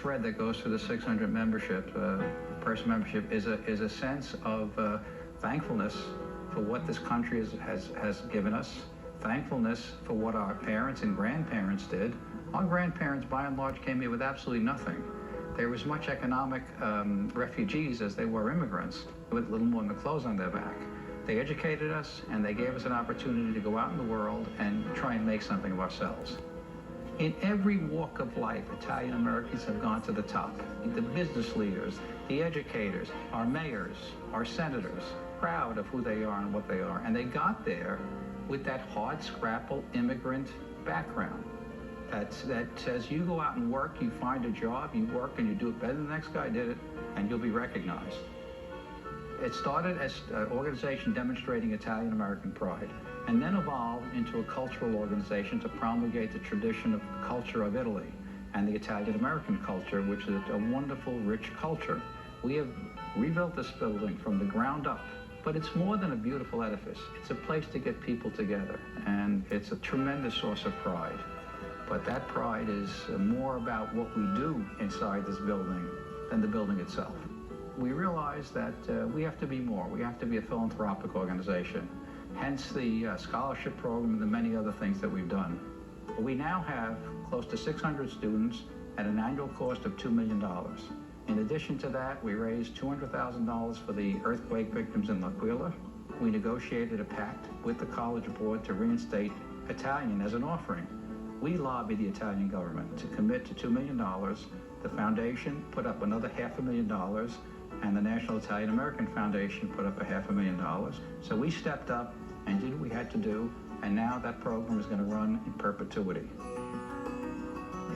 thread that goes through the 600 person membership is a sense of thankfulness for what this country has given us, thankfulness for what our parents and grandparents did. Our grandparents, by and large, came here with absolutely nothing. They were as much economic refugees as they were immigrants, with little more than the clothes on their back. They educated us, and they gave us an opportunity to go out in the world and try and make something of ourselves. In every walk of life, Italian Americans have gone to the top. The business leaders, the educators, our mayors, our senators, proud of who they are and what they are. And they got there with that hard-scrapple immigrant background. That says you go out and work, you find a job, you work, and you do it better than the next guy did it, and you'll be recognized. It started as an organization demonstrating Italian-American pride, and then evolved into a cultural organization to promulgate the tradition of the culture of Italy and the Italian-American culture, which is a wonderful, rich culture. We have rebuilt this building from the ground up, but it's more than a beautiful edifice. It's a place to get people together, and it's a tremendous source of pride. But that pride is more about what we do inside this building than the building itself. We realize that we have to be more. We have to be a philanthropic organization, hence the scholarship program and the many other things that we've done. We now have close to 600 students at an annual cost of $2 million. In addition to that, we raised $200,000 for the earthquake victims in L'Aquila. We negotiated a pact with the College Board to reinstate Italian as an offering. We lobbied the Italian government to commit to $2 million. The foundation put up another $500,000, and the National Italian American Foundation put up $500,000. So we stepped up and did what we had to do, and now that program is going to run in perpetuity.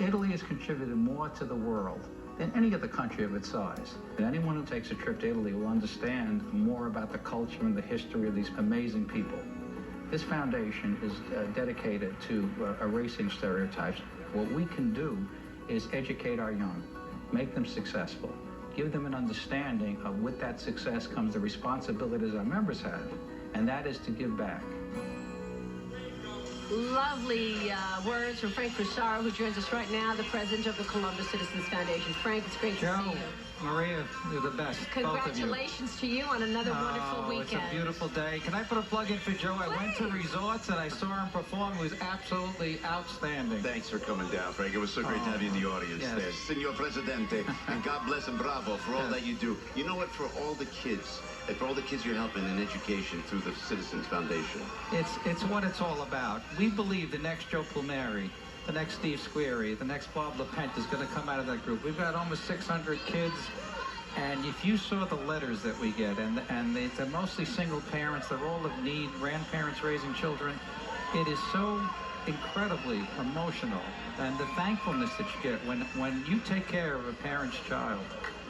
Italy has contributed more to the world than any other country of its size. And anyone who takes a trip to Italy will understand more about the culture and the history of these amazing people. This foundation is dedicated to erasing stereotypes. What we can do is educate our young, make them successful, give them an understanding of with that success comes the responsibilities our members have, and that is to give back. Lovely words from Frank Fusaro, who joins us right now, the president of the Columbus Citizens Foundation. Frank, it's great to see you. Maria, you're the best. Congratulations to you on another wonderful weekend. It's a beautiful day. Can I put a plug in for Joe? Please. I went to resorts and I saw him perform. It was absolutely outstanding. Thanks for coming down, Frank. It was so great to have you in the audience there. Senor Presidente, and God bless and bravo for all that you do. You know what? For all the kids, and for all the kids you're helping in education through the Citizens Foundation. It's what it's all about. We believe the next Joe Plumeri, the next Steve Squeri, the next Bob LaPente is going to come out of that group. We've got almost 600 kids, and if you saw the letters that we get, and they're mostly single parents, they're all of need, grandparents raising children, it is so incredibly emotional. And the thankfulness that you get when you take care of a parent's child,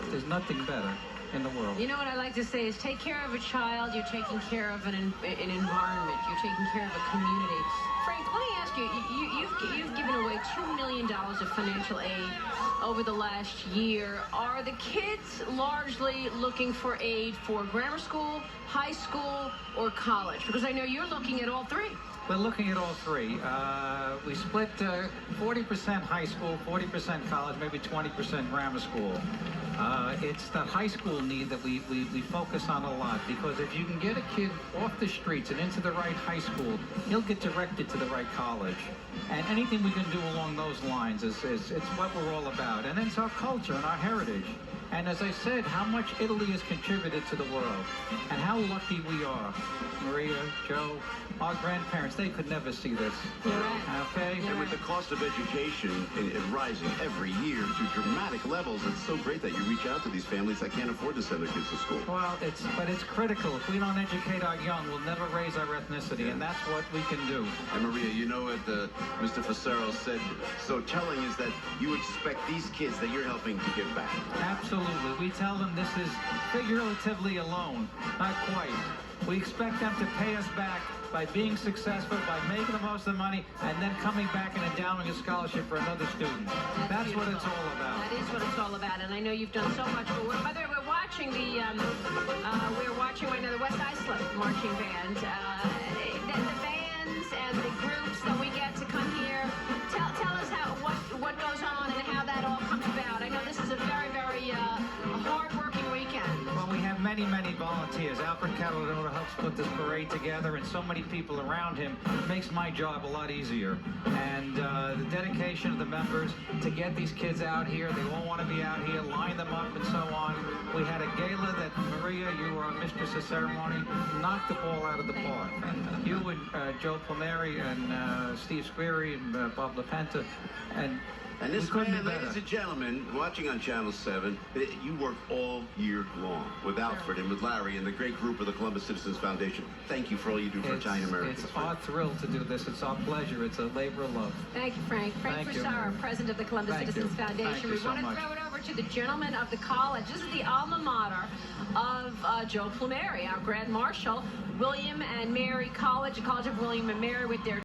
there's nothing better in the world. You know what I like to say is take care of a child, you're taking care of an environment, you're taking care of a community. Frank, let me ask you, you've given away $2 million of financial aid over the last year. Are the kids largely looking for aid for grammar school, high school, or college? Because I know you're looking at all three. We're looking at all three. We split 40% high school, 40% college, maybe 20% grammar school. It's the high school need that we focus on a lot, because if you can get a kid off the streets and into the right high school, he'll get directed to the right college. And anything we can do along those lines it's what we're all about. And it's our culture and our heritage. And as I said, how much Italy has contributed to the world and how lucky we are. Maria, Joe, our grandparents, they could never see this. Okay? And with the cost of education rising every year to dramatic levels, it's so great that you reach out to these families that can't afford to send their kids to school. Well, it's critical. If we don't educate our young, we'll never raise our ethnicity, and that's what we can do. And Maria, you know what Mr. Fusaro said so telling is that you expect these kids that you're helping to give back. Absolutely. We tell them this is figuratively a loan, not quite. We expect them to pay us back by being successful, by making the most of the money, and then coming back and endowing a scholarship for another student. That's what it's all about. That is what it's all about, and I know you've done so much. But by the way, we're watching right now the West Islip Marching Band. The bands and the groups that we get to come here. Tell us what goes on and how that all comes about. I know this many, many volunteers. Alfred Catalano helps put this parade together, and so many people around him makes my job a lot easier. And the dedication of the members to get these kids out here, they all want to be out here, line them up and so on. We had a gala that, Maria, you were our mistress of ceremony, knocked the ball out of the park. You and Joe Plumeri and Steve Squeary and Bob LaPenta, and this man, ladies and gentlemen, watching on Channel 7, you work all year long with Alfred and with Larry and the great group of the Columbus Citizens Foundation. Thank you for all you do for Italian Americans. It's our thrill to do this. It's our pleasure. It's a labor of love. Thank you, Frank. Frank Fusaro, president of the Columbus Citizens Foundation. We want to throw it over to the gentlemen of the college. This is the alma mater of Joe Plumeri, our Grand Marshal, William and Mary College, the College of William and Mary, with their